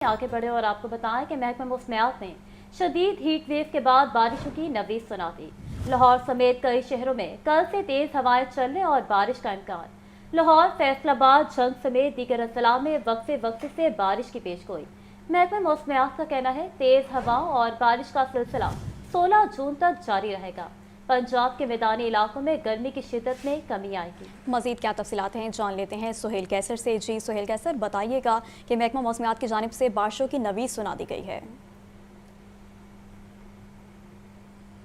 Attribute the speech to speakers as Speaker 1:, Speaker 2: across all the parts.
Speaker 1: आगे बढ़े और आपको बताएं कि महकमा मौसमियात ने शदीद हीट वेव के बाद बारिशों की नवीद सुना दी। लाहौर समेत कई शहरों में कल से तेज हवाएं चलने और बारिश का इम्कान। लाहौर, फैसलाबाद, झंग समेत दीगर अजला में वक्फे वक्फे से बारिश की पेशगोई। महकमा मौसमियात का कहना है तेज हवाओं और बारिश का सिलसिला 16 जून तक जारी रहेगा। पंजाब के मैदानी इलाकों में गर्मी की शिद्दत में कमी आएगी।
Speaker 2: मज़ीद क्या तफसीलात हैं जान लेते हैं सुहेल कैसर से। जी सुहेल कैसर, बताइएगा कि महकमा मौसमियात की जानिब से बारिशों की नवीद सुना दी गई है।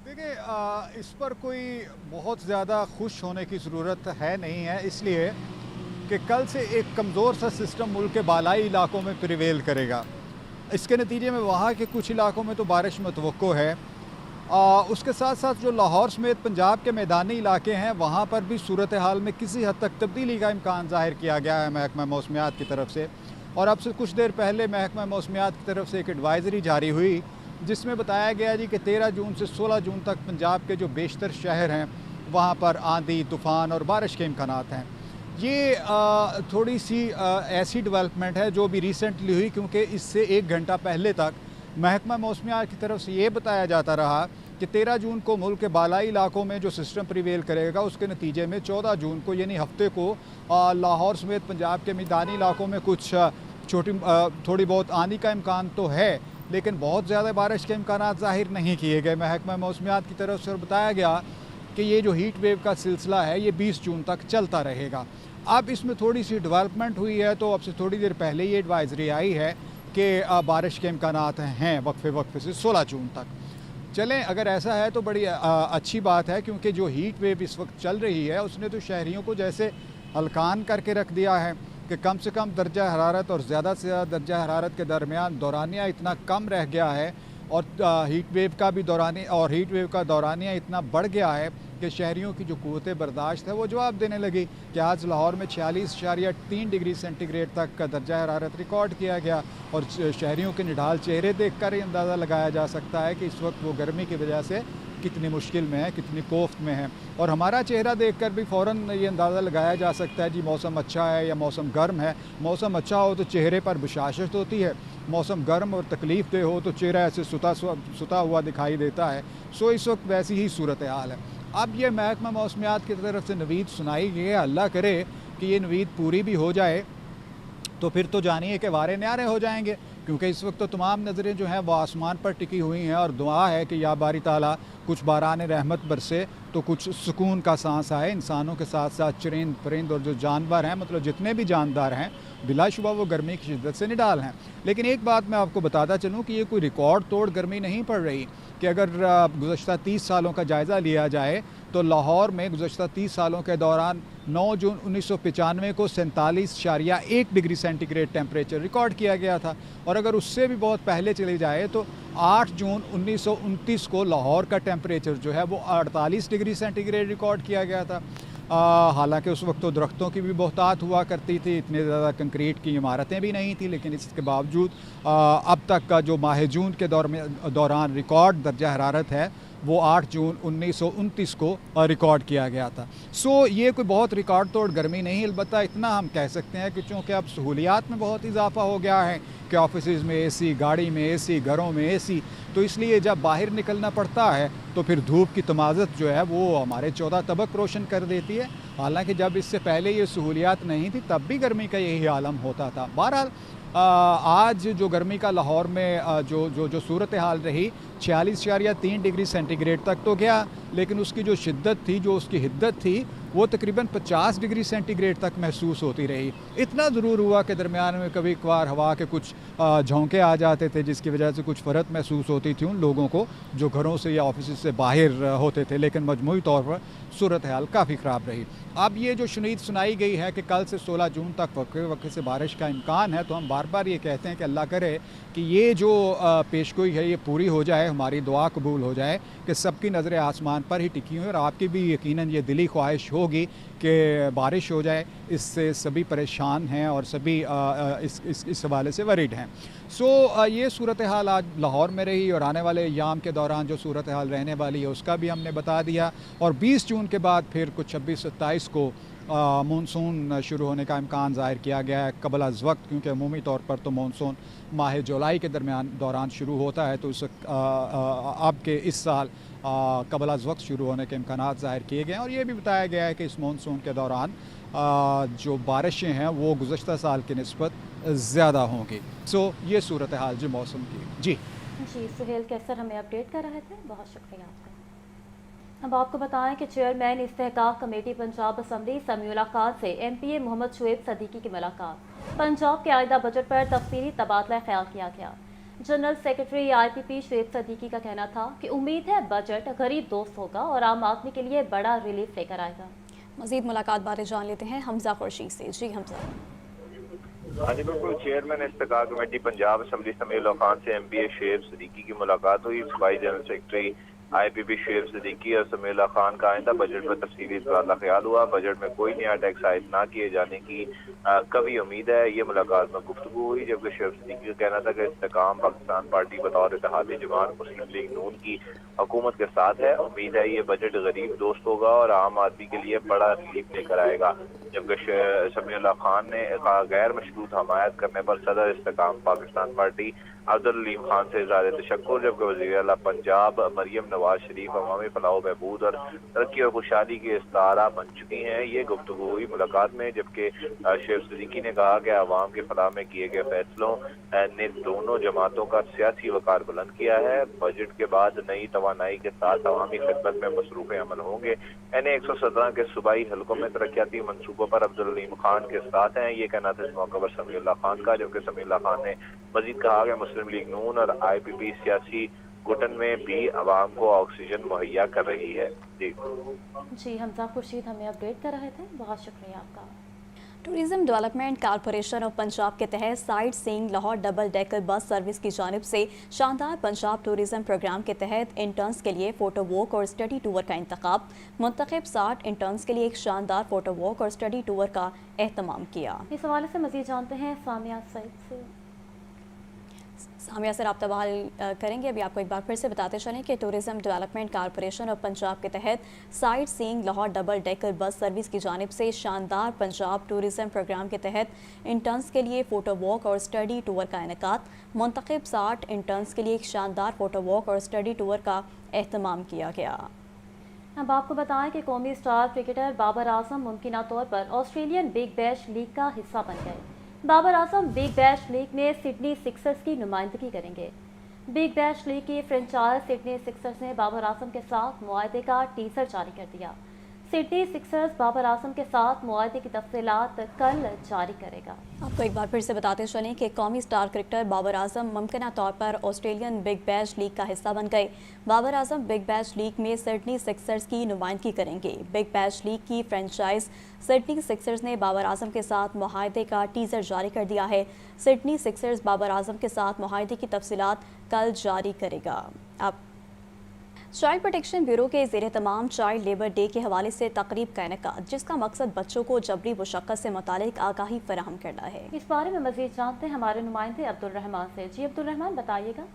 Speaker 3: देखिए, इस पर कोई बहुत ज़्यादा खुश होने की ज़रूरत है नहीं है, इसलिए कि कल से एक कमज़ोर सा सिस्टम मुल्क के बालाई इलाकों में प्रिवेल करेगा। इसके नतीजे में वहाँ के कुछ इलाकों में तो बारिश मतवक्को है। उसके साथ साथ जो लाहौर समेत पंजाब के मैदानी इलाके हैं वहाँ पर भी सूरत हाल में किसी हद तक तब्दीली का इम्कान ज़ाहिर किया गया है महकमा मौसमियात की तरफ से। और अब से कुछ देर पहले महकमा मौसमियात की तरफ से एक एडवाइज़री जारी हुई जिसमें बताया गया जी कि 13 जून से 16 जून तक पंजाब के जो बेशतर शहर हैं वहाँ पर आंधी, तूफ़ान और बारिश के इम्कानात हैं। ये थोड़ी सी ऐसी डेवलपमेंट है जो भी रिसेंटली हुई, क्योंकि इससे एक घंटा पहले तक महकमा मौसमियात की तरफ से ये बताया जाता रहा कि 13 जून को मुल्क के बालाई इलाकों में जो सिस्टम प्रिवेल करेगा उसके नतीजे में 14 जून को यानी हफ्ते को लाहौर समेत पंजाब के मैदानी इलाकों में कुछ थोड़ी बहुत आंधी का इम्कान तो है, लेकिन बहुत ज़्यादा बारिश के इम्कानात ज़ाहिर नहीं किए गए। महकमा मौसमियात की तरफ से बताया गया कि ये जो हीट वेव का सिलसिला है ये 20 जून तक चलता रहेगा। अब इसमें थोड़ी सी डेवलपमेंट हुई है, तो अब से थोड़ी देर पहले ये एडवाइज़री आई है कि बारिश के इम्कानात हैं वक्फे वक्फे से 16 जून तक। चलें, अगर ऐसा है तो बड़ी अच्छी बात है, क्योंकि जो हीट वेव इस वक्त चल रही है उसने तो शहरियों को जैसे हलकान करके रख दिया है कि कम से कम दर्जा हरारत और ज़्यादा से ज़्यादा दर्जा हरारत के दरमियान दौरानिया इतना कम रह गया है और हीट वेव का दौरानिया इतना बढ़ गया है कि शहरियों की जो क़ुव्वत बर्दाश्त है वो जवाब देने लगी कि आज लाहौर में 46.3 डिग्री सेंटीग्रेड तक का दर्जा हरारत रिकॉर्ड किया गया। और शहरियों के निढाल चेहरे देख कर ही अंदाज़ा लगाया जा सकता है कि इस वक्त वो गर्मी की वजह से कितनी मुश्किल में है, कितनी कोफ्त में है। और हमारा चेहरा देखकर भी फ़ौरन ये अंदाज़ा लगाया जा सकता है जी मौसम अच्छा है या मौसम गर्म है। मौसम अच्छा हो तो चेहरे पर बशाशत होती है, मौसम गर्म और तकलीफ़ दे हो तो चेहरा ऐसे सुता हुआ दिखाई देता है। सो इस वक्त वैसी ही सूरत हाल है। अब ये महकमा मौसमियात की तरफ से नवीद सुनाई गई है, अल्लाह करे कि ये नवीद पूरी भी हो जाए तो फिर तो जानिए कि वारे न्यारे हो जाएंगे, क्योंकि इस वक्त तो तमाम नज़रें जो हैं वो आसमान पर टिकी हुई हैं और दुआ है कि या बारी ताला कुछ बारान रहमत बरसे तो कुछ सुकून का सांस आए। इंसानों के साथ साथ चरिंद परिंद और जो जानवर हैं, मतलब जितने भी जानदार हैं, बिलाशुबा वो गर्मी की शिद्दत से निडाल हैं। लेकिन एक बात मैं आपको बताता चलूँ कि ये कोई रिकॉर्ड तोड़ गर्मी नहीं पड़ रही। कि अगर गुज़श्ता 30 सालों का जायज़ा लिया जाए तो लाहौर में गुज़श्ता 30 सालों के दौरान 9 जून 1995 को 47.1 डिग्री सेंटीग्रेड टेम्परेचर रिकॉर्ड किया गया था। और अगर उससे भी बहुत पहले चले जाए तो 8 जून 1929 को लाहौर का टेम्परेचर जो है वो 48 डिग्री सेंटीग्रेड रिकॉर्ड किया गया था। हालांकि उस वक्त तो दरख्तों की भी बहुतात हुआ करती थी, इतने ज़्यादा कंक्रीट की इमारतें भी नहीं थी, लेकिन इसके बावजूद अब तक का जो माह जून के दौरान रिकॉर्ड दर्जा हरारत है वो 8 जून 1929 को रिकॉर्ड किया गया था। सो ये कोई बहुत रिकॉर्ड तोड़ गर्मी नहीं, अलबत्ता इतना हम कह सकते हैं कि चूँकि अब सहूलियात में बहुत इजाफा हो गया है कि ऑफिस में एसी, गाड़ी में एसी, घरों में एसी, तो इसलिए जब बाहर निकलना पड़ता है तो फिर धूप की तमाज़त जो है वो हमारे 14 तबक रोशन कर देती है। हालांकि जब इससे पहले ये सहूलियात नहीं थी तब भी गर्मी का यही आलम होता था। बहरहाल आज जो गर्मी का लाहौर में जो सूरत हाल रही 46.3 डिग्री सेंटीग्रेड तक तो गया, लेकिन उसकी जो शिद्दत थी, जो उसकी हिद्दत थी, वो तकरीबन 50 डिग्री सेंटीग्रेड तक महसूस होती रही। इतना ज़रूर हुआ कि दरमियान में कभी कभार हवा के कुछ झोंके आ जाते थे जिसकी वजह से कुछ फ़र्क महसूस होती थी उन लोगों को जो घरों से या ऑफिस से बाहर होते थे, लेकिन मजमूई तौर पर सूरत हाल काफ़ी ख़राब रही। अब ये जो शुनीद सुनाई गई है कि कल से 16 जून तक वक्फे वक्फे से बारिश का इम्कान है, तो हम बार बार ये कहते हैं कि अल्लाह करे कि ये जो पेशगोई है ये पूरी हो जाए, हमारी दुआ कबूल हो जाए कि सबकी नज़रें आसमान पर ही टिकी हुई और आपकी भी यकीनन ये दिली ख्वाहिश होगी कि बारिश हो जाए। इससे सभी परेशान हैं और सभी इस हवाले से वरीड हैं। सो ये सूरत हाल आज लाहौर में रही और आने वाले अय्याम के दौरान जो सूरत हाल रहने वाली है उसका भी हमने बता दिया। और 20 जून के बाद फिर कुछ 26-27 को मानसून शुरू होने का इम्कान ज़ाहिर किया गया है कबल अज़ वक्त, क्योंकि अमूमी तौर पर तो मानसून माह जुलाई के दौरान शुरू होता है, तो अब के इस साल कबल अज़ वक्त शुरू होने के इम्कानात ज़ाहिर किए गए हैं। और ये भी बताया गया है कि इस मानसून के दौरान जो बारिशें हैं वो गुज़श्ता साल की निस्बत ज़्यादा होंगी। ये सूरत हाल जी मौसम की। जी
Speaker 1: सुहेल कैसर हमें अपडेट कर रहे थे, बहुत शुक्रिया आपका। अब आपको बताएं कि चेयरमैन इस्तेहकाक कमेटी पंजाब असम्बली समीउल्लाह खान से MPA मोहम्मद शुएब सदीकी की मुलाकात। पंजाब के आइंदा बजट पर तफसीली तबादला ख्याल किया गया। General secretary IPP Shoaib Siddiqui का कहना था कि उम्मीद है बजट गरीब दोस्त होगा और आम आदमी के लिए बड़ा रिलीफ लेकर आएगा।
Speaker 2: मजीद मुलाकात बारे जान लेते हैं हमजा खुर्शीद से। जी हमजा।
Speaker 4: हाँ जी बिल्कुल, चेयरमैन इस्तेहकाक कमेटी पंजाब असम्बली समीउल्लाह खान से MPA शुएब सदीकी की मुलाकात हुई। सूबाई general secretary IPP Shoaib Siddiqui और समीउल्लाह खान का आइंदा बजट पर तफसीली तबादला ख्याल हुआ। बजट में कोई नया टैक्स आयद न किए जाने की कभी उम्मीद है। ये मुलाकात में गुफ्तगू हुई, जबकि शुएब सदीकी का कहना था कि इस्तेहकाम पाकिस्तान पार्टी बतौर इत्तेहादी जमात मुस्लिम लीग नून की हुकूमत के साथ है। उम्मीद है ये बजट गरीब दोस्त होगा और आम आदमी के लिए बड़ा रिलीफ लेकर आएगा। जबकि समीउल्लाह खान ने गैर मशरूत हमायत करने पर सदर इस्तेहकाम पाकिस्तान पार्टी अब्दुल हलीम खान से इज़हार तशक्कुर, जबकि वज़ीर आला पंजाब मरियम नवाज शरीफ अवामी फलाह बहबूद और तरक्की और खुशहाली की इस्तारा बन चुकी हैं। ये गुफ्तगू हुई मुलाकात में, जबकि शुएब सदीकी ने कहा कि अवाम के फलाह में किए गए फैसलों ने दोनों जमातों का सियासी वकार बुलंद किया है। बजट के बाद नई तवानाई के साथ अवामी खिदमत में मसरूफ़ अमल होंगे। NA 117 के सूबाई हलकों में तरक्याती मनसूबों पर अब्दुल हलीम खान के साथ हैं। ये कहना था इस मौके पर समीउल्लाह खान का, जबकि समीउल्लाह खान ने मजीद कहा कि मुस्लिम लीग नून और IPP सियासी घुटन में भी अवाम को ऑक्सीजन मुहैया कर रही है।
Speaker 1: जी हमजा खुर्शीद हमें अपडेट कर रहे थे, बहुत शुक्रिया आपका।
Speaker 2: Tourism development corporation of Punjab के तहत sight seeing Lahore double decker bus service की जानिब से शानदार पंजाब टूरिज्म प्रोग्राम के तहत इंटर्न्स के लिए फ़ोटो वॉक और स्टडी टूर का इंतखाब। मुंतखब 60 इंटर्न्स के लिए एक शानदार फ़ोटो वॉक और स्टडी टूर का एहतमाम किया।
Speaker 1: इस हवाले से मज़ीद जानते हैं सामिया सईद से।
Speaker 2: सामिया से रब्ता बहाल करेंगे। अभी आपको एक बार फिर से बताते चलें कि tourism development corporation of Punjab के तहत sight seeing Lahore double decker bus service की जानिब से शानदार पंजाब टूरिज्म प्रोग्राम के तहत इंटर्न्स के लिए फ़ोटो वॉक और स्टडी टूर का इनेकाद। मुंतखब 60 इंटर्न्स के लिए एक शानदार फ़ोटो वॉक और स्टडी टूर का एहतमाम किया गया।
Speaker 1: अब आपको बताएं कि कौमी स्टार क्रिकेटर बाबर आजम मुमकिना तौर पर ऑस्ट्रेलियन बिग बैश लीग का हिस्सा बन गए। Babar Azam big bash league में सिडनी सिक्सर्स की नुमाइंदगी करेंगे। बिग बैश लीग की फ्रेंचाइज सिडनी सिक्सर्स ने बाबर आजम के साथ मुआहदे का टीजर जारी कर दिया। सिडनी सिक्सर्स बाबर आजम के साथ मुआहदे की तफसीलात कल जारी करेगा।
Speaker 2: आपको एक बार फिर से बताते चलें कि कौमी स्टार क्रिकेटर बाबर आजम मुमकिना तौर पर ऑस्ट्रेलियन बिग बैश लीग का हिस्सा बन गए। Babar Azam big bash league में सिडनी सिक्सर्स की नुमाइंदगी करेंगे। बिग बैश लीग की फ्रेंचाइज सिडनी सिक्सर्स ने बाबर आजम के साथ मुआहदे का टीजर जारी कर दिया है। सिडनी सिक्सर्स बाबर आजम के साथ मुआहदे की तफसीलात कल जारी करेगा। अब चाइल्ड प्रोटेक्शन ब्यूरो के ज़ेरे तमाम चाइल्ड लेबर डे के हवाले से तकरीब का इनेकाद, जिसका मकसद बच्चों को जबरी मुशक्क़त से मुतालिक आगाही फराहम करना है।
Speaker 1: इस बारे में मज़ीद जानते हैं हमारे नुमाइंदे अब्दुल रहमान से। जी अब्दुल रहमान बताइएगा।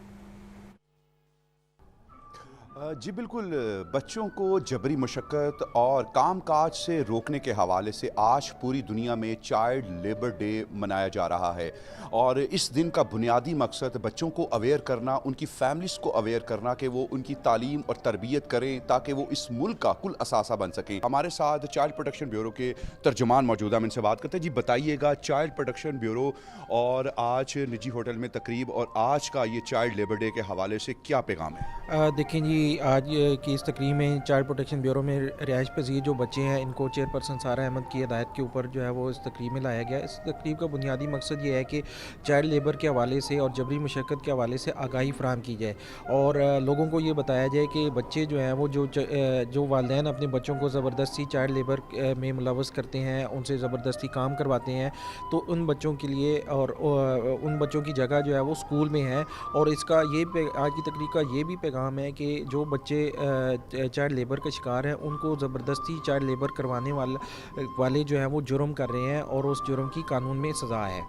Speaker 5: जी बिल्कुल, बच्चों को जबरी मशक्क़त और कामकाज से रोकने के हवाले से आज पूरी दुनिया में चाइल्ड लेबर डे मनाया जा रहा है। और इस दिन का बुनियादी मकसद बच्चों को अवेयर करना, उनकी फैमिलीज़ को अवेयर करना कि वो उनकी तालीम और तरबियत करें ताकि वो इस मुल्क का कुल असासा बन सकें। हमारे साथ चाइल्ड प्रोटेक्शन ब्यूरो के तर्जुमान मौजूद हैं, हम इनसे बात करते हैं। जी बताइएगा, चाइल्ड प्रोटेक्शन ब्यूरो और आज निजी होटल में तकरीब और आज का ये चाइल्ड लेबर डे के हवाले से क्या पैगाम है?
Speaker 6: देखें जी, आज की इस तकरीब में चाइल्ड प्रोटेक्शन ब्यूरो में रिहाइश पजीर जो बच्चे हैं, इनको चेयरपर्सन सारा अहमद की हिदायत के ऊपर जो है वो इस तकरीब में लाया गया। इस तकरीब का बुनियादी मकसद ये है कि चाइल्ड लेबर के हवाले से और जबरी मशक्क़त के हवाले से आगाही फराहम की जाए और लोगों को ये बताया जाए कि बच्चे जो हैं वो जो वालिदैन अपने बच्चों को ज़बरदस्ती चाइल्ड लेबर में मुलव्वस करते हैं, उनसे ज़बरदस्ती काम करवाते हैं, तो उन बच्चों के लिए और उन बच्चों की जगह जो है वो स्कूल में है। और इसका ये आज की तकरीब का ये भी पैगाम है कि जो बच्चे चाइल्ड लेबर का शिकार हैं, उनको ज़बरदस्ती चाइल्ड लेबर करवाने वाले जो हैं वो जुर्म कर रहे हैं और उस जुर्म की कानून में सज़ा है।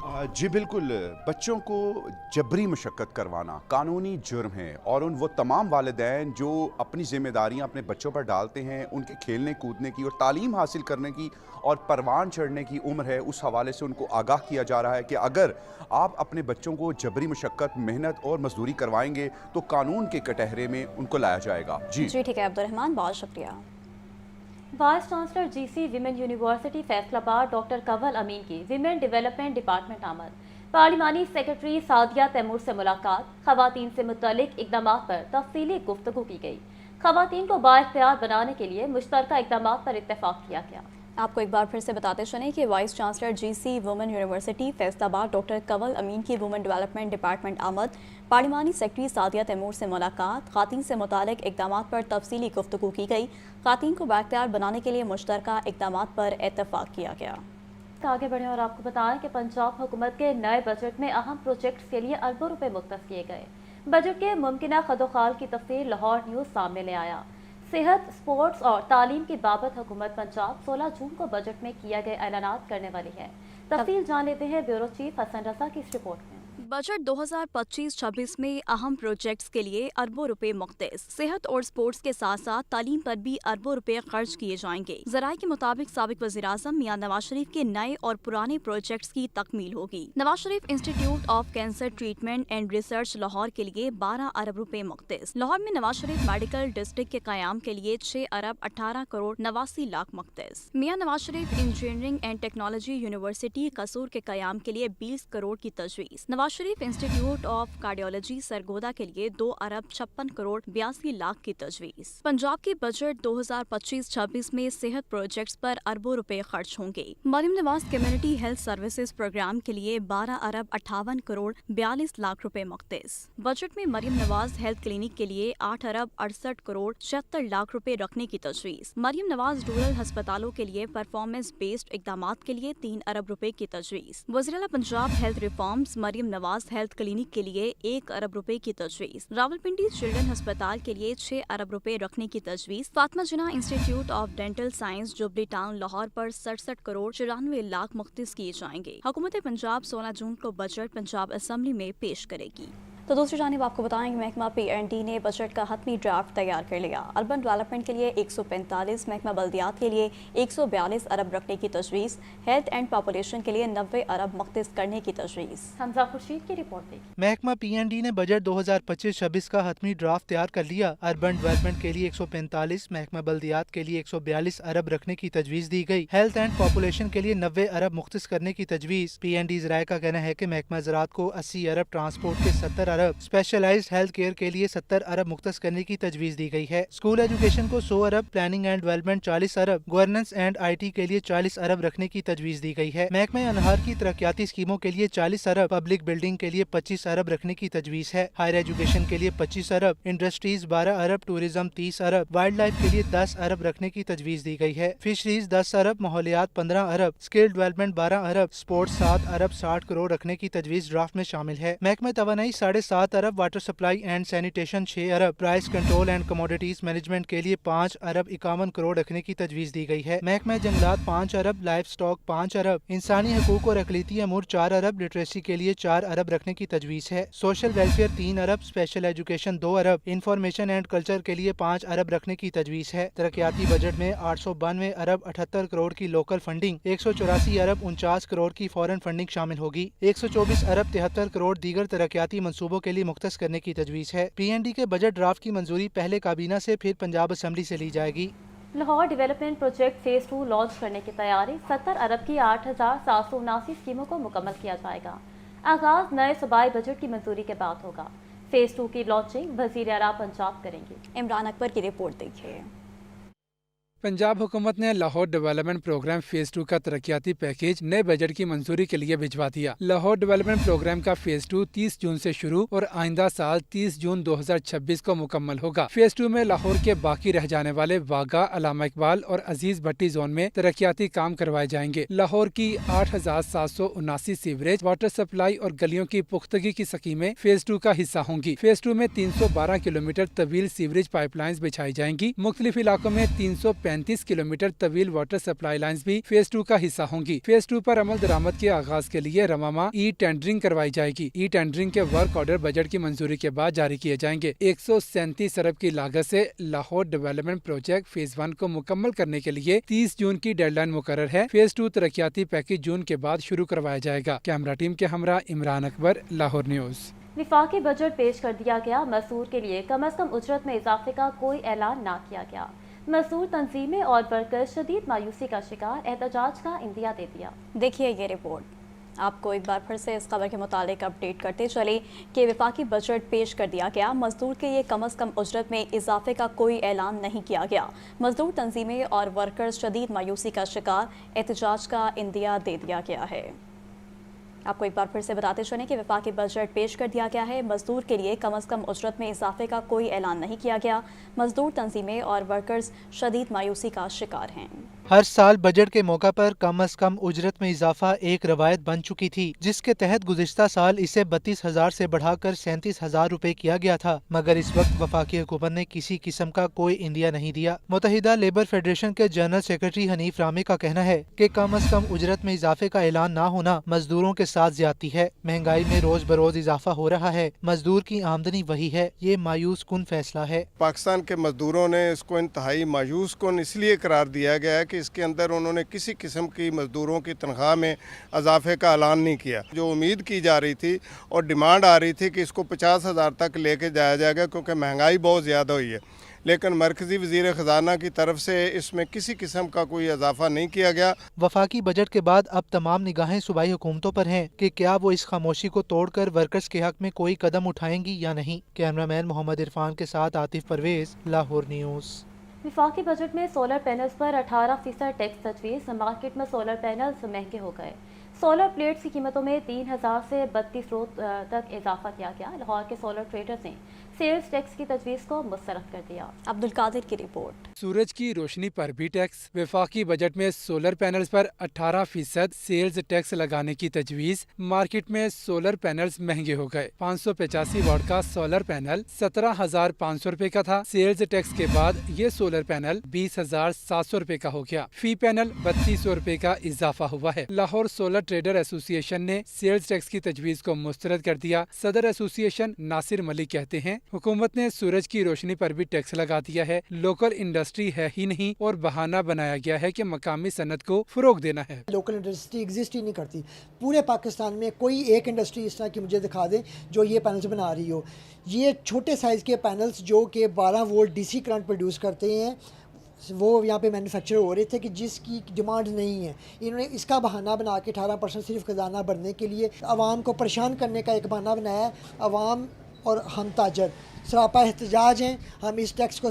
Speaker 5: जी बिल्कुल, बच्चों को जबरी मशक्क़त करवाना कानूनी जुर्म है और वो तमाम वालिदैन जो अपनी ज़िम्मेदारियाँ अपने बच्चों पर डालते हैं, उनके खेलने कूदने की और तालीम हासिल करने की और परवान चढ़ने की उम्र है, उस हवाले से उनको आगाह किया जा रहा है कि अगर आप अपने बच्चों को जबरी मशक्क़त, मेहनत और मजदूरी करवाएंगे तो कानून के कटहरे में उनको लाया जाएगा। जी
Speaker 2: ठीक है अब्दुर्रहमान, बहुत शुक्रिया।
Speaker 1: Vice chancellor GC women university Faisalabad doctor Kanwal Amin की विमेन डेवलपमेंट डिपार्टमेंट आमद, पार्लिमानी सेक्रेटरी सादिया तैमूर से मुलाकात, खवातीन से मुतल्लिक इक़दामात पर तफसीली गुफ्तगू की गई। खवातीन को बाइख्तियार बनाने के लिए मुश्तरका इक़दामात पर इत्तेफाक किया गया।
Speaker 2: आपको एक बार फिर से बताते चलें कि vice chancellor GC women university Faisalabad doctor Kanwal Amin की वुमेन डेवलपमेंट डिपार्टमेंट आमद, पार्लिमानी सेक्रेटरी सादिया तैमूर से मुलाकात, खातीन से मुतालिक इक़दामात पर तफसीली गुफ्तगू की गई। खातीन को बाइख्तियार बनाने के लिए मुश्तरका इक़दामात पर इत्तेफाक किया गया।
Speaker 1: आगे बढ़ें और आपको बताएं कि पंजाब हुकूमत के नए बजट में अहम प्रोजेक्ट्स के लिए अरबों रुपए मुख्तस किए गए। बजट के मुमकिना खदोखाल की तफसीर लाहौर न्यूज़ सामने ले आया। सेहत, स्पोर्ट्स और तालीम की बाबत हुकूमत पंजाब 16 जून को बजट में किया गए ऐलानात करने वाली है। तफसील जान लेते हैं ब्यूरो चीफ हसन रजा की इस रिपोर्ट में।
Speaker 2: बजट 2025-26 में अहम प्रोजेक्ट्स के लिए अरबों रुपए मुख्तस। सेहत और स्पोर्ट्स के साथ साथ तालीम पर भी अरबों रुपए खर्च किए जाएंगे। ज़राए के मुताबिक साबिक वज़ीर-ए-आज़म मियां नवाज शरीफ के नए और पुराने प्रोजेक्ट्स की तकमील होगी। Nawaz Sharif institute of cancer treatment and research Lahore के लिए 12 अरब रुपए मुख्तस। लाहौर में नवाज शरीफ मेडिकल डिस्ट्रिक्ट के क़याम के लिए 6 अरब 18 करोड़ 89 लाख मुख्तस। मियां Nawaz Sharif engineering and technology university कसूर के क़याम के लिए 20 करोड़ की तजवीज़। Nawaz Sharif institute of cardiology Sargodha के लिए 2 अरब 56 करोड़ 82 लाख की तजवीज़। पंजाब के बजट 2025-26 में सेहत प्रोजेक्ट्स पर अरबों रुपए खर्च होंगे। Maryam Nawaz community health services programme के लिए 12 अरब 58 करोड़ 42 लाख रुपए मुख्तस। बजट में मरियम नवाज हेल्थ क्लिनिक के लिए 8 अरब 68 करोड़ 76 लाख रुपए रखने की तजवीज़। मरियम नवाज रूरल अस्पतालों के लिए परफॉर्मेंस बेस्ड इकदामात के लिए 3 अरब रुपए की तजवीज़। वज़ीर-ए-आला Punjab health reforms Maryam Nawaz health clinic के लिए 1 अरब रुपए की तजवीज़। रावलपिंडी चिल्ड्रन अस्पताल के लिए 6 अरब रुपए रखने की तजवीज़। Fatima Jinnah institute of dental science jubilee town Lahore पर 67 करोड़ 94 लाख मुख्तस किए जाएंगे। हुकूमत पंजाब 16 जून को बजट पंजाब असेंबली में पेश करेगी। तो दूसरी जानिब आपको बताएं कि महकमा PND ने बजट का हतमी ड्राफ्ट तैयार कर लिया। अर्बन डेवलपमेंट के लिए 145, महकमा बल्दियात के लिए 142 अरब रखने की तजवीज़। हेल्थ एंड पॉपुलेशन के लिए 90 अरब मुख्तस करने की तजवीज़।
Speaker 1: हमजा खुर्शीद की रिपोर्ट देखिए।
Speaker 7: महकमा PND ने बजट 2025-26 का हतमी ड्राफ्ट तैयार कर लिया। अर्बन डेवलपमेंट के लिए 145, महकमा बल्दियात के लिए 142 अरब रखने की तजवीज़ दी गई। हेल्थ एंड पॉपुलेशन के लिए 90 अरब मुख्तस करने की तजवीज़। PND ज़राए का कहना है कि महकमा ज़राअत को 80 अरब, ट्रांसपोर्ट के 70 अरब, स्पेशलाइज्ड हेल्थ केयर के लिए 70 अरब मुख्तस करने की तजवीज़ दी गई है। स्कूल एजुकेशन को 100 अरब, प्लानिंग एंड डेवलपमेंट 40 अरब, गवर्नेंस एंड IT के लिए 40 अरब रखने की तजवीज़ दी गई है। महकमा अनहार की तरक्याती स्कीमों के लिए 40 अरब, पब्लिक बिल्डिंग के लिए 25 अरब रखने की तजवीज़ है। हायर एजुकेशन के लिए 25 अरब, इंडस्ट्रीज 12 अरब, टूरिज्म 30 अरब, वाइल्ड लाइफ के लिए 10 अरब रखने की तजवीज़ दी गई है। फिशरीज 10 अरब, माहौलियात 15 अरब, स्किल डेवलपमेंट 12 अरब, स्पोर्ट्स 7 अरब 60 करोड़ रखने की तजवीज़ ड्राफ्ट में शामिल है। महकमा तवानाई 7.5 अरब, वाटर सप्लाई एंड सैनिटेशन 6 अरब, price control and commodities management के लिए 5 अरब 51 करोड़ रखने की तजवीज़ दी गई है। महकमा जंगलात 5 अरब, लाइफ स्टॉक 5 अरब, इंसानी हकूक और अकलीती अमूर 4 अरब, लिटरेसी के लिए 4 अरब रखने की तजवीज़ है। Social welfare 3 Arab, special education 2 Arab, information and culture के लिए 5 अरब रखने की तजवीज़ है। तरक्याती बजट में 892 अरब 78 करोड़ की लोकल फंडिंग, 184 अरब 49 करोड़ की फॉरेन फंडिंग शामिल होगी। 124 अरब 73 करोड़ दीगर तरक्याती मंसूबों के लिए मुख्तस करने की तजवीज़ है। PND के बजट ड्राफ्ट की मंजूरी पहले काबीना से फिर पंजाब असेंबली से ली जाएगी।
Speaker 1: Lahore development project phase 2 launch करने की तैयारी, 70 अरब की 8,779 स्कीमों को मुकम्मल किया जाएगा। आगाज नए सूबाई बजट की मंजूरी के बाद होगा। फेज 2 की लॉन्चिंग वज़ीर आला पंजाब करेंगे।
Speaker 2: इमरान अकबर की रिपोर्ट देखिए।
Speaker 8: पंजाब हुकूमत ने लाहौर डेवलपमेंट प्रोग्राम फेज 2 का तरक्याती पैकेज नए बजट की मंजूरी के लिए भिजवा दिया। लाहौर डेवलपमेंट प्रोग्राम का फेज 2 30 जून से शुरू और आइंदा साल 30 जून 2026 को मुकम्मल होगा। फेज 2 में लाहौर के बाकी रह जाने वाले वागा, अलामा इकबाल और अजीज भट्टी जोन में तरक्याती काम करवाए जाएंगे। लाहौर की 8,779 सीवरेज, वाटर सप्लाई और गलियों की पुख्तगी की स्कीमें फेज 2 का हिस्सा होंगी। फेज 2 में 312 किलोमीटर तवील सीवरेज पाइपलाइंस बिछाई जाएंगी। मुख्तलिफ इलाकों में 365 135 किलोमीटर तवील वाटर सप्लाई लाइन्स भी फेज 2 का हिस्सा होंगी। फेज 2 पर अमल दरामद के आगाज के लिए रवामा ई टेंडरिंग करवाई जाएगी। ई टेंडरिंग के वर्क ऑर्डर बजट की मंजूरी के बाद जारी किए जाएंगे। 137 अरब की लागत से लाहौर डेवलपमेंट प्रोजेक्ट फेज 1 को मुकम्मल करने के लिए 30 जून की डेडलाइन मुकर्रर है। फेज 2 तरक्याती पैकेज जून के बाद शुरू करवाया जाएगा। कैमरा टीम के हमरा इमरान अकबर, लाहौर न्यूज़।
Speaker 1: विफाकी बजट पेश कर दिया गया, मजदूर के लिए कम अज कम उजरत में इजाफे का कोई ऐलान ना किया गया। मजदूर तंजीमें और वर्कर्स शदीद मायूसी का शिकार, एहतजाज का इंदिया दे दिया।
Speaker 2: देखिए ये रिपोर्ट। आपको एक बार फिर से इस खबर के मुतालिक अपडेट करते चले कि विफाकी बजट पेश कर दिया गया, मजदूर के लिए कम अज़ कम उजरत में इजाफे का कोई ऐलान नहीं किया गया। मजदूर तंजीमें और वर्कर्स शदीद मायूसी का शिकार, एहतजाज का इंदिया दे दिया गया है। आपको एक बार फिर से बताते चलें कि विफाकी बजट पेश कर दिया गया है, मजदूर के लिए कम अज़ कम उजरत में इजाफे का कोई ऐलान नहीं किया गया। मजदूर तंजीमें और वर्कर्स शदीद मायूसी का शिकार हैं।
Speaker 7: हर साल बजट के मौका पर कम अज कम उजरत में इजाफा एक रवायत बन चुकी थी, जिसके तहत गुज़िश्ता साल इसे 32,000 से बढ़ाकर 37,000 रुपए किया गया था, मगर इस वक्त वफाकी हुकूमत ने किसी किस्म का कोई इंदिया नहीं दिया। मुत्तहिदा लेबर फेडरेशन के जनरल सेक्रेटरी हनीफ रामी का कहना है कि कम अज कम उजरत में इजाफे का ऐलान ना होना मजदूरों के साथ ज्यादती है। महंगाई में रोज बरोज इजाफा हो रहा है, मजदूर की आमदनी वही है, ये मायूस कुन फैसला है।
Speaker 9: पाकिस्तान के मजदूरों ने इसको इंतहाई मायूस कुन इसलिए करार दिया गया है कि इसके अंदर उन्होंने किसी किस्म की मजदूरों की तनख्वाह में इजाफे का ऐलान नहीं किया। जो उम्मीद की जा रही थी और डिमांड आ रही थी कि इसको 50,000 तक लेके जाया जाएगा, क्योंकि महंगाई बहुत ज़्यादा हुई है, लेकिन मरकजी वज़ीर ख़जाना की तरफ से इसमें किसी किस्म का कोई इजाफा नहीं किया गया।
Speaker 7: वफाकी बजट के बाद अब तमाम निगाहें सूबाई हुकूमतों पर हैं कि क्या वो इस खामोशी को तोड़कर वर्कर्स के हक में कोई कदम उठाएंगी या नहीं। कैमरामैन मोहम्मद इरफान के साथ आतिफ परवेज, लाहौर न्यूज़।
Speaker 1: विफाकी बजट में सोलर पैनल्स पर 18% टैक्स तजवीज़, मार्केट में सोलर पैनल्स महंगे हो गए। सोलर प्लेट्स की कीमतों में 3,000 से 3200 तक इजाफा किया गया। लाहौर के सोलर ट्रेडर्स ने सेल्स टैक्स की तजवीज़ को मुस्तरद कर दिया।
Speaker 2: अब्दुल कादिर की रिपोर्ट।
Speaker 8: सूरज की रोशनी पर भी टैक्स। विफाकी बजट में सोलर पैनल्स पर 18% सेल्स टैक्स लगाने की तजवीज़। मार्केट में सोलर पैनल्स महंगे हो गए। 585 वाट का सोलर पैनल 17,500 रुपए का था। सेल्स टैक्स के बाद ये सोलर पैनल 20,700 रुपए का हो गया। फी पैनल 3200 रुपए का इजाफा हुआ है। लाहौर सोलर ट्रेडर एसोसिएशन ने सेल्स टैक्स की तजवीज़ को मुस्तरद कर दिया। सदर एसोसिएशन नासिर मलिक कहते हैं, हुकूमत ने सूरज की रोशनी पर भी टैक्स लगा दिया है। लोकल इंडस्ट्री है ही नहीं और बहाना बनाया गया है कि मकामी सनत को फरोग देना है।
Speaker 10: लोकल इंडस्ट्री एग्जिस्ट ही नहीं करती। पूरे पाकिस्तान में कोई एक इंडस्ट्री इस तरह की मुझे दिखा दे जो ये पैनल्स बना रही हो। ये छोटे साइज़ के पैनल्स जो कि 12 वोल्ट DC करंट प्रोड्यूस करते हैं, वो यहाँ पे मैन्युफैक्चर हो रहे थे कि जिसकी डिमांड नहीं है। इन्होंने इसका बहाना बना के 18% सिर्फ खजाना भरने के लिए आवाम को परेशान करने का एक बहाना बनाया है। आवाम और हम ताजर सरापा एहतजाज हैं। हम इस टैक्स को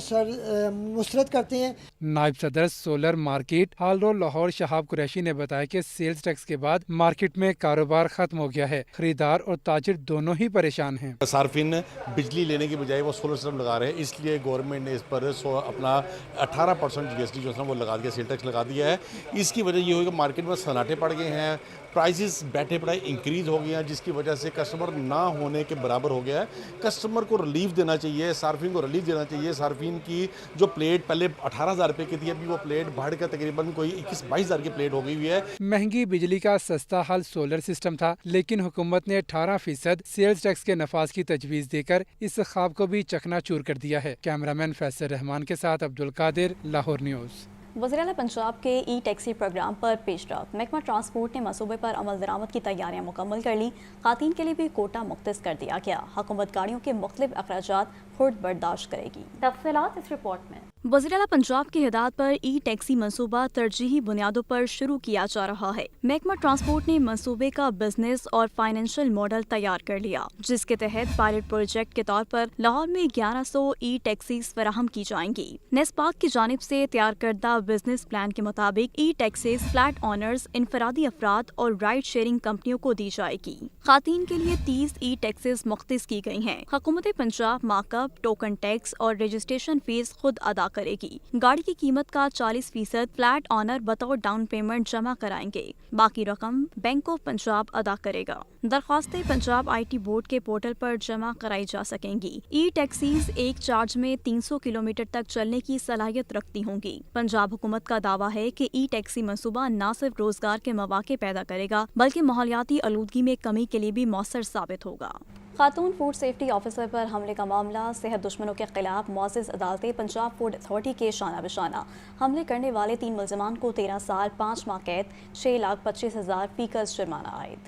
Speaker 10: मुस्तरद करते हैं।
Speaker 8: नायब सदर सोलर मार्केट हाल रोड लाहौर शहाब कुरैशी ने बताया कि सेल्स टैक्स के बाद मार्केट में कारोबार खत्म हो गया है। खरीदार और ताजिर दोनों ही परेशान हैं।
Speaker 11: सार्फिन बिजली लेने की बजाय वो सोलर सिस्टम लगा रहे हैं, इसलिए गवर्नमेंट ने इस पर अपना 18% GST जो है वो लगा दिया, सेल टैक्स लगा दिया है। इसकी वजह ये हुई कि मार्केट में सन्नाटे पड़ गए हैं, प्राइसेस बैठे पढ़ाई इंक्रीज हो गए हैं, जिसकी वजह से कस्टमर ना होने के बराबर हो गया है। कस्टमर को रिलीफ देना चाहिए, सार्फिन को रिलीफ देना चाहिए। सार्फिन की जो प्लेट पहले 18,000 रुपये की थी, अभी वो प्लेट बढ़कर तकरीबन कोई 21-22 की प्लेट हो गई हुई है।
Speaker 8: महंगी बिजली का सस्ता हल सोलर सिस्टम था, लेकिन हुकूमत ने 18% सेल्स टैक्स के नफाज की तजवीज़ देकर इस ख्वाब को भी चकनाचूर कर दिया है। कैमरामैन फैसल रहमान के साथ अब्दुल कादिर, लाहौर न्यूज़।
Speaker 2: वज़ीर-ए-आला पंजाब के ई टैक्सी प्रोग्राम पर पेशरफ। महकमा ट्रांसपोर्ट ने मंसूबे पर अमल दरामद की तैयारियां मुकम्मल कर ली। खातीन के लिए भी कोटा मुख्तस कर दिया गया। हुकूमत गाड़ियों के मुख्तलिफ अखराजात खुद बर्दाश्त करेगी।
Speaker 1: तफसीलात इस रिपोर्ट में।
Speaker 2: वज़ीर-ए-आला पंजाब की हिदायत पर ई टैक्सी मंसूबा तरजीही बुनियादों पर शुरू किया जा रहा है। महकमा ट्रांसपोर्ट ने मंसूबे का बिजनेस और फाइनेंशियल मॉडल तैयार कर लिया, जिसके तहत पायलट प्रोजेक्ट के तौर पर लाहौर में 1100 ई टैक्सीज फराहम की जाएंगी। नेस्पाक की जानिब से तैयार करदा बिजनेस प्लान के मुताबिक ई टैक्सीज फ्लैट ऑनर्स, इनफरादी अफराद और राइड शेयरिंग कंपनियों को दी जाएगी। खातीन के लिए 30 ई टैक्सीज मुख्तस की गई हैं। हुकूमत पंजाब मार्कअप, टोकन टैक्स और रजिस्ट्रेशन फीस खुद अदा کرے گی। گاڑی کی قیمت کا 40% فلیٹ آنر بطور ڈاؤن پیمنٹ جمع کرائیں گے، باقی رقم بینک آف پنجاب ادا کرے گا۔ درخواستیں پنجاب آئی ٹی بورڈ کے پورٹل پر جمع کرائی جا سکیں گی۔ ای ٹیکسیز ایک چارج میں 300 کلومیٹر تک چلنے کی صلاحیت رکھتی ہوں گی۔ پنجاب حکومت کا دعویٰ ہے کہ ای ٹیکسی منصوبہ نہ صرف روزگار کے مواقع پیدا کرے گا بلکہ ماحولیاتی آلودگی میں کمی کے لیے بھی مؤثر ثابت ہوگا۔ خاتون فوڈ سیفٹی آفیسر پر حملے کا معاملہ، صحت دشمنوں کے خلاف معزز عدالتیں پنجاب فوڈ اتھارٹی کے شانہ بشانہ۔ حملے کرنے والے 3 ملزمان کو 13 سال 5 ماہ قید، 6,25,000 فی کس جرمانہ عائد۔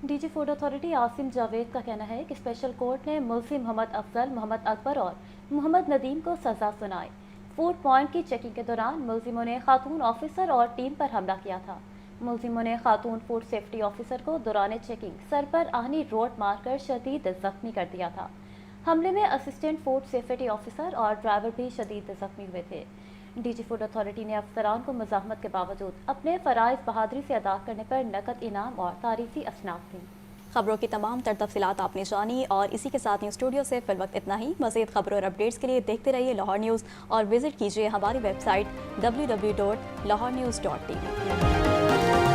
Speaker 1: D G food authority Asim Javed کا کہنا ہے کہ اسپیشل کورٹ نے ملزم محمد افضل، محمد اکبر اور محمد ندیم کو سزا سنائی۔ فوڈ پوائنٹ کی چیکنگ کے دوران ملزموں نے خاتون آفیسر اور ٹیم پر حملہ کیا تھا۔ ملزموں نے خاتون فوڈ سیفٹی آفیسر کو دوران چیکنگ سر پر آہنی روٹ مار کر شدید زخمی کر دیا تھا۔ حملے میں اسسٹنٹ فوڈ سیفٹی آفیسر اور ڈرائیور بھی شدید زخمی ہوئے تھے۔ ڈی جی فوڈ اتھارٹی نے افسران کو مزاحمت کے باوجود اپنے فرائض بہادری سے ادا کرنے پر نقد انعام اور تعریفی اصناف دیں۔
Speaker 2: خبروں کی تمام تر تفصیلات آپ نے جانی اور اسی کے ساتھ نیوز اسٹوڈیو سے فی الوقت اتنا ہی۔ مزید خبروں اور اپڈیٹس کے لیے دیکھتے رہیے لاہور نیوز اور وزٹ کیجیے ہماری ویب سائٹ www.lahornews.tv۔